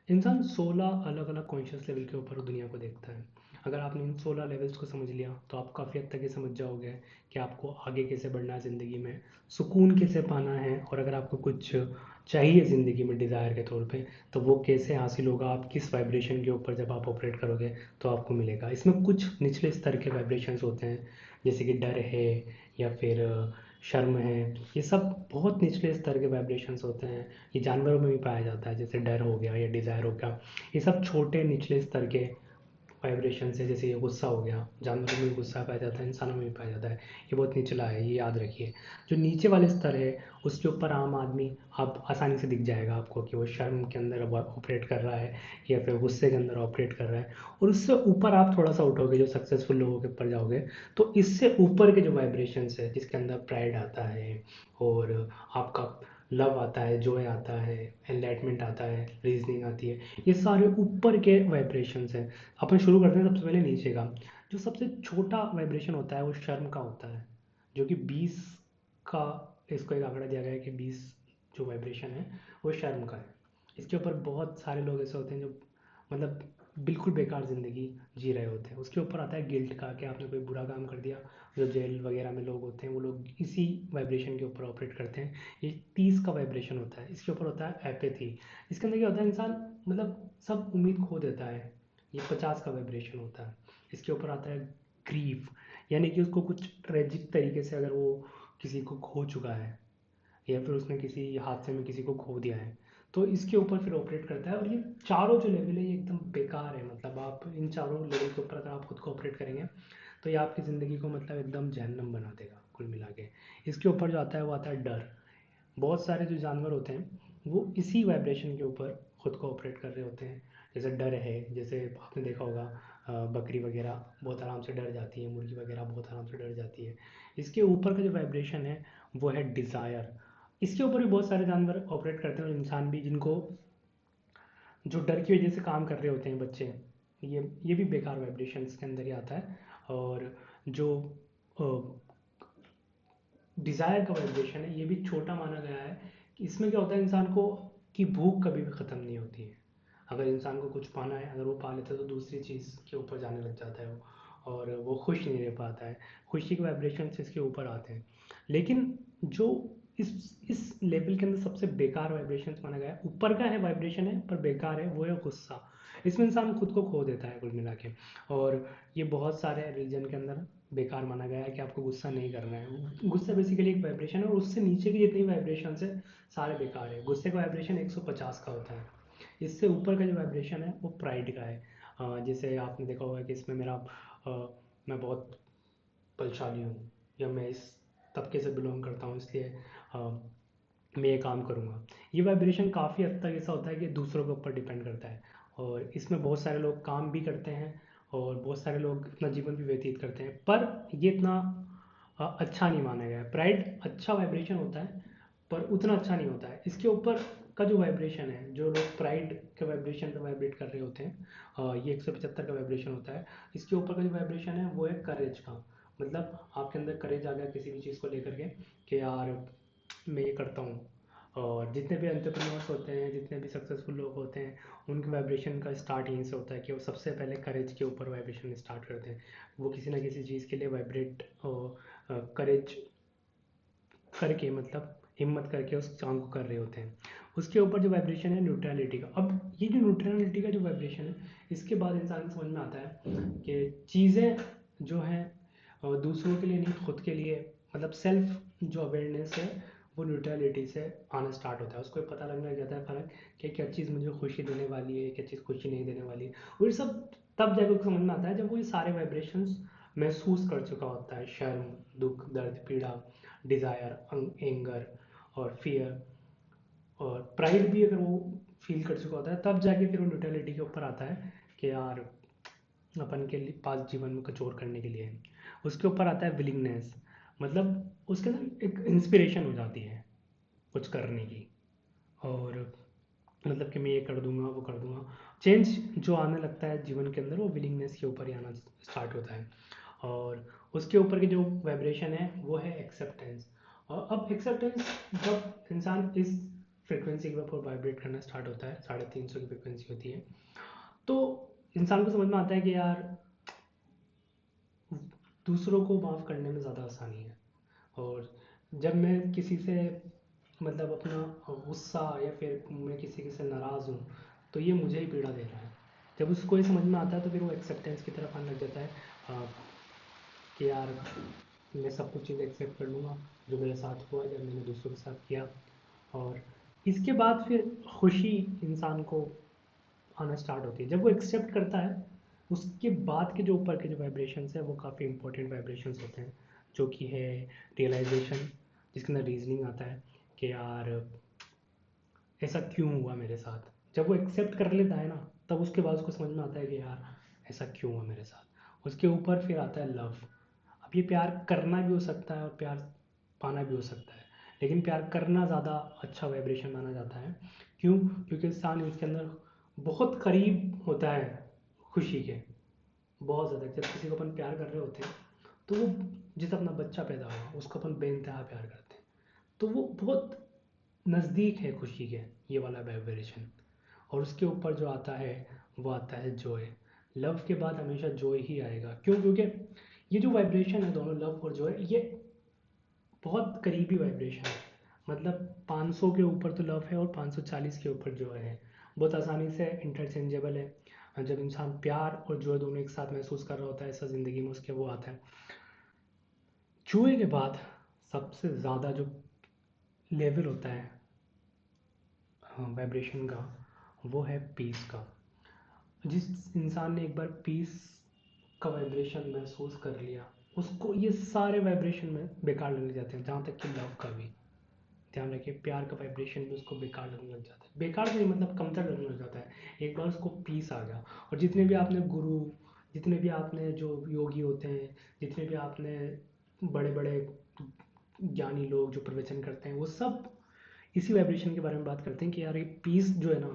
इंसान 16 अलग अलग कॉन्शियस लेवल के ऊपर दुनिया को देखता है। अगर आपने इन 16 लेवल्स को समझ लिया तो आप काफ़ी हद तक ये समझ जाओगे कि आपको आगे कैसे बढ़ना है ज़िंदगी में, सुकून कैसे पाना है, और अगर आपको कुछ चाहिए ज़िंदगी में डिज़ायर के तौर पे, तो वो कैसे हासिल होगा, आप किस वाइब्रेशन के ऊपर जब आप ऑपरेट करोगे तो आपको मिलेगा। इसमें कुछ निचले स्तर के वाइब्रेशंस होते हैं, जैसे कि डर है या फिर शर्म है। ये सब बहुत निचले स्तर के वाइब्रेशंस होते हैं। ये जानवरों में भी पाया जाता है, जैसे डर हो गया या डिज़ायर हो गया। ये सब छोटे निचले स्तर के वाइब्रेशन है। जैसे ये गुस्सा हो गया, जानवरों में भी गुस्सा पाया जाता है, इंसानों में भी पाया जाता है। ये बहुत निचला है, ये याद रखिए। जो नीचे वाले स्तर है उसके ऊपर आम आदमी आप आसानी से दिख जाएगा आपको कि वो शर्म के अंदर ऑपरेट कर रहा है या फिर गुस्से के अंदर ऑपरेट कर रहा है। और उससे ऊपर आप थोड़ा सा उठोगे, जो सक्सेसफुल लोगों के ऊपर जाओगे, तो इससे ऊपर के जो वाइब्रेशंस है, जिसके अंदर प्राइड आता है और आपका लव आता है, जॉय आता है, एनलाइटमेंट आता है, रीजनिंग आती है, ये सारे ऊपर के वाइब्रेशंस हैं। अपन शुरू करते हैं सबसे पहले नीचे का। जो सबसे छोटा वाइब्रेशन होता है वो शर्म का होता है, जो कि 20 का, इसको एक आंकड़ा दिया गया है कि 20 जो वाइब्रेशन है वो शर्म का है। इसके ऊपर बहुत सारे लोग ऐसे होते हैं जो मतलब बिल्कुल बेकार ज़िंदगी जी रहे होते हैं। उसके ऊपर आता है गिल्ट का, कि आपने कोई बुरा काम कर दिया। जो जेल वगैरह में लोग होते हैं वो लोग इसी वाइब्रेशन के ऊपर ऑपरेट करते हैं। ये 30 का वाइब्रेशन होता है। इसके ऊपर होता है एपेथी। इसके अंदर क्या होता है, इंसान मतलब सब उम्मीद खो देता है। ये 50 का वाइब्रेशन होता है। इसके ऊपर आता है ग्रीफ, यानी कि उसको कुछ ट्रेजिक तरीके से अगर वो किसी को खो चुका है या फिर उसने किसी हादसे में किसी को खो दिया है, तो इसके ऊपर फिर ऑपरेट करता है। और ये चारों जो लेवल है ये एकदम बेकार है। मतलब आप इन चारों लेवल के ऊपर अगर आप खुद को ऑपरेट करेंगे तो ये आपकी ज़िंदगी को मतलब एकदम जहन्नम बना देगा कुल मिला के। इसके ऊपर जो आता है वो आता है डर। बहुत सारे जो जानवर होते हैं वो इसी वाइब्रेशन के ऊपर खुद को ऑपरेट कर रहे होते हैं। जैसे डर है, जैसे आपने देखा होगा बकरी वगैरह बहुत आराम से डर जाती है, मुर्गी वगैरह बहुत आराम से डर जाती है। इसके ऊपर का जो वाइब्रेशन है वो है डिज़ायर। इसके ऊपर भी बहुत सारे जानवर ऑपरेट करते हैं, और इंसान भी, जिनको जो डर की वजह से काम कर रहे होते हैं बच्चे, ये भी बेकार वाइब्रेशन के अंदर ही आता है। और जो डिज़ायर का वाइब्रेशन है ये भी छोटा माना गया है। कि इसमें क्या होता है, इंसान को की भूख कभी भी ख़त्म नहीं होती है। अगर इंसान को कुछ पाना है, अगर वो पा लेता है तो दूसरी चीज़ के ऊपर जाने लग जाता है वो, और वो खुश नहीं रह पाता है। खुशी के वाइब्रेशन से इसके ऊपर आते हैं। लेकिन जो इस लेवल के अंदर सबसे बेकार वाइब्रेशन माना गया है, ऊपर का है वाइब्रेशन है पर बेकार है, वो है गुस्सा। इसमें इंसान खुद को खो देता है कुल मिला के। और ये बहुत सारे रिलीजन के अंदर बेकार माना गया है कि आपको गुस्सा नहीं करना है। गुस्सा बेसिकली एक वाइब्रेशन है, और उससे नीचे की जितनी वाइब्रेशन है सारे बेकार है। गुस्से का वाइब्रेशन 150 का होता है। इससे ऊपर का जो वाइब्रेशन है वो प्राइड का है। जैसे आपने देखा होगा कि इसमें मेरा मैं बहुत बलशाली हूँ, या मैं इस तबके से बिलोंग करता हूँ, इसलिए अ, मैं ये काम करूँगा। ये वाइब्रेशन काफ़ी हद तक ऐसा होता है कि दूसरों के ऊपर डिपेंड करता है। और इसमें बहुत सारे लोग काम भी करते हैं और बहुत सारे लोग अपना जीवन भी व्यतीत करते हैं, पर ये इतना अच्छा नहीं माना गया है। प्राइड अच्छा वाइब्रेशन होता है पर उतना अच्छा नहीं होता है। इसके ऊपर का जो वाइब्रेशन है, जो लोग प्राइड के वाइब्रेशन पे वाइब्रेट कर रहे होते हैं, ये 175 का वाइब्रेशन होता है। इसके ऊपर का जो वाइब्रेशन है वो है करेज का। मतलब आपके अंदर करेज आ गया किसी भी चीज़ को लेकर के, कि यार मैं ये करता हूँ। और जितने भी एंटरप्रेन्योर्स होते हैं, जितने भी सक्सेसफुल लोग होते हैं, उनके वाइब्रेशन का स्टार्ट यहीं से होता है कि वो सबसे पहले करेज के ऊपर वाइब्रेशन स्टार्ट करते हैं। वो किसी ना किसी चीज़ के लिए वाइब्रेट करेज करके, मतलब हिम्मत करके उस काम को कर रहे होते हैं। उसके ऊपर जो वाइब्रेशन है न्यूट्रलिटी का। अब ये जो न्यूट्रलिटी का जो वाइब्रेशन है, इसके बाद इंसान को समझ में आता है कि चीज़ें जो हैं दूसरों के लिए नहीं, खुद के लिए, मतलब सेल्फ जो अवेयरनेस है वो न्यूट्रलिटी से आना स्टार्ट होता है। उसको पता लगने लग जाता है फ़र्क, कि क्या चीज़ मुझे खुशी देने वाली है, क्या चीज़ खुशी नहीं देने वाली है। और ये सब तब जाकर उसको समझ में आता है जब वो ये सारे वाइब्रेशंस महसूस कर चुका होता है। शर्म, दुख, दर्द, पीड़ा, डिज़ायर, एंगर और फियर और प्राइड भी अगर वो फील कर चुका होता है, तब जाके फिर वो न्यूट्रलिटी के ऊपर आता है कि यार अपन के लिए पास जीवन में कुछ और करने के लिए है। उसके ऊपर आता है विलिंगनेस। मतलब उसके अंदर एक इंस्पिरेशन हो जाती है कुछ करने की, और मतलब कि मैं ये कर दूंगा, वो कर दूंगा। चेंज जो आने लगता है जीवन के अंदर वो विलिंगनेस के ऊपर ही आना स्टार्ट होता है। और उसके ऊपर की जो वाइब्रेशन है वो है एक्सेप्टेंस। और अब एक्सेप्टेंस, जब इंसान इस फ्रिक्वेंसी के ऊपर वाइब्रेट करना स्टार्ट होता है, 350 की फ्रिक्वेंसी होती है। तो इंसान को समझ में आता है कि यार दूसरों को माफ़ करने में ज़्यादा आसानी है। और जब मैं किसी से मतलब अपना गुस्सा या फिर मैं किसी से नाराज़ हूँ, तो ये मुझे ही पीड़ा दे रहा है। जब उसको ये समझ में आता है तो फिर वो एक्सेप्टेंस की तरफ आने लग जाता है, कि यार मैं सब कुछ चीज़ एक्सेप्ट कर लूँगा जो मेरे साथ हुआ, जब मैंने दूसरों के साथ किया। और इसके बाद फिर खुशी इंसान को आना स्टार्ट होती है जब वो एक्सेप्ट करता है। उसके बाद के जो ऊपर के जो वाइब्रेशंस है वो काफ़ी इंपॉर्टेंट वाइब्रेशंस होते हैं, जो कि है रियलाइजेशन, जिसके अंदर रीजनिंग आता है कि यार ऐसा क्यों हुआ मेरे साथ। जब वो एक्सेप्ट कर लेता है ना, तब उसके बाद उसको समझ में आता है कि यार ऐसा क्यों हुआ मेरे साथ। उसके ऊपर फिर आता है लव। अब ये प्यार करना भी हो सकता है और प्यार पाना भी हो सकता है, लेकिन प्यार करना ज़्यादा अच्छा वाइब्रेशन माना जाता है। क्यों? क्योंकि इंसान इसके अंदर बहुत करीब होता है खुशी के, बहुत ज़्यादा। जब किसी को अपन प्यार कर रहे होते हैं तो वो जैसे अपना बच्चा पैदा हुआ उसको अपन बेइंतहा प्यार करते हैं, तो वो बहुत नज़दीक है खुशी के, ये वाला वाइब्रेशन। और उसके ऊपर जो आता है वो आता है जॉय। लव के बाद हमेशा जॉय ही आएगा। क्यों? क्योंकि ये जो वाइब्रेशन है दोनों, लव और जॉय, ये बहुत करीबी वाइब्रेशन है। मतलब 500 के ऊपर तो लव है और 540 के ऊपर जॉय है। बहुत आसानी से इंटरचेंजेबल है। और जब इंसान प्यार और जॉय दोनों एक साथ महसूस कर रहा होता है ऐसा ज़िंदगी में, उसके वो आता है। जॉय के बाद सबसे ज़्यादा जो लेवल होता है वाइब्रेशन का, वो है पीस का। जिस इंसान ने एक बार पीस का वाइब्रेशन महसूस कर लिया, उसको ये सारे वाइब्रेशन में बेकार लगने जाते हैं, जहाँ तक कि लव का भी। ध्यान रखिए, प्यार का वाइब्रेशन भी उसको बेकार लगने लग जाता है। बेकार नहीं, मतलब कमतर लगने लग जाता है एक बार उसको पीस आ गया। और जितने भी आपने गुरु, जितने भी आपने जो योगी होते हैं, जितने भी आपने बड़े बड़े ज्ञानी लोग जो प्रवचन करते हैं, वो सब इसी वाइब्रेशन के बारे में बात करते हैं कि यार ये पीस जो है ना,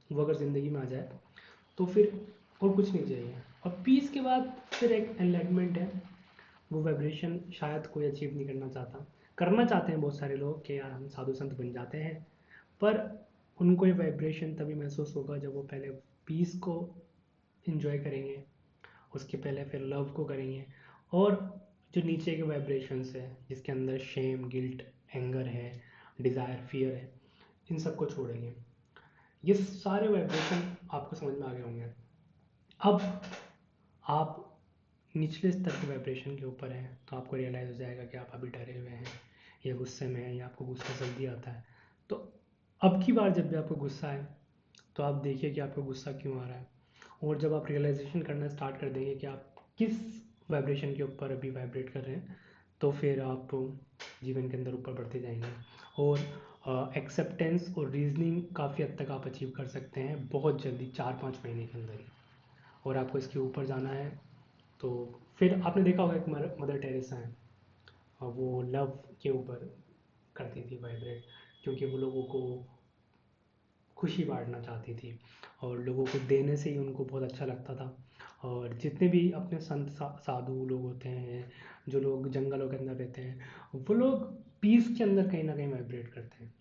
वो अगर ज़िंदगी में आ जाए तो फिर और कुछ नहीं चाहिए। और पीस के बाद फिर एक एनलाइटमेंट है। वो वाइब्रेशन शायद कोई अचीव नहीं करना चाहता। करना चाहते हैं बहुत सारे लोग कि यार हम साधु संत बन जाते हैं, पर उनको ये वाइब्रेशन तभी महसूस होगा जब वो पहले पीस को इंजॉय करेंगे, उसके पहले फिर लव को करेंगे। और जो नीचे के वाइब्रेशंस है, जिसके अंदर शेम, गिल्ट, एंगर है, डिज़ायर, फियर है, इन सबको छोड़ेंगे। ये सारे वाइब्रेशन आपको समझ में आ गए होंगे। अब आप निचले स्तर के वाइब्रेशन के ऊपर हैं, तो आपको रियलाइज़ हो जाएगा कि आप अभी डरे हुए हैं या गुस्से में हैं या आपको गुस्सा जल्दी आता है। तो अब की बार जब भी आपको गुस्सा आए, तो आप देखिए कि आपको गुस्सा क्यों आ रहा है। और जब आप रियलाइजेशन करना स्टार्ट कर देंगे कि आप किस वाइब्रेशन के ऊपर अभी वाइब्रेट कर रहे हैं, तो फिर आप जीवन के अंदर ऊपर बढ़ते जाएंगे। और एक्सेप्टेंस और रीजनिंग काफ़ी हद तक आप अचीव कर सकते हैं बहुत जल्दी, 4-5 महीने के अंदर ही। और आपको इसके ऊपर जाना है, तो फिर आपने देखा होगा एक मदर टेरेसा है, वो लव के ऊपर करती थी वाइब्रेट, क्योंकि वो लोगों को खुशी बांटना चाहती थी और लोगों को देने से ही उनको बहुत अच्छा लगता था। और जितने भी अपने संत साधु लोग होते हैं, जो लोग जंगलों के अंदर रहते हैं, वो लोग पीस के अंदर कहीं ना कहीं वाइब्रेट करते हैं।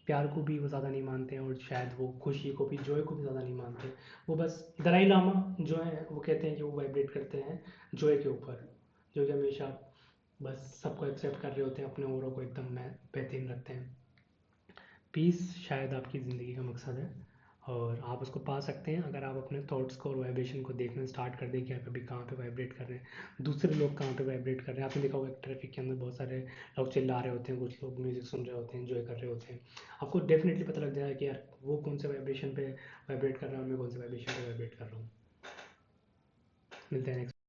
प्यार को भी वो ज़्यादा नहीं मानते हैं और शायद वो खुशी को भी, जॉय को भी ज़्यादा नहीं मानते। वो बस दलाई लामा जो है वो कहते हैं कि वो वाइब्रेट करते हैं जॉय के ऊपर, जो कि हमेशा बस सबको एक्सेप्ट कर रहे होते हैं, अपने औरों को एकदम बेहतरीन रखते हैं। पीस शायद आपकी ज़िंदगी का मकसद है, और आप उसको पा सकते हैं अगर आप अपने थॉट्स को और वाइब्रेशन को देखना स्टार्ट कर दें कि आप अभी कहाँ पे वाइब्रेट कर रहे हैं, दूसरे लोग कहाँ पे वाइब्रेट कर रहे हैं। आपने देखा होगा ट्रैफिक के अंदर बहुत सारे लोग चिल्ला रहे होते हैं, कुछ लोग म्यूज़िक सुन रहे होते हैं, एंजॉय कर रहे होते हैं। आपको डेफिनेटली पता लग जाएगा कि यार वो कौन से वाइब्रेशन पे वाइब्रेट कर रहा है और मैं कौन से वाइब्रेशन पे वाइब्रेट कर रहा हूँ। मिलते हैं नेक्स्ट।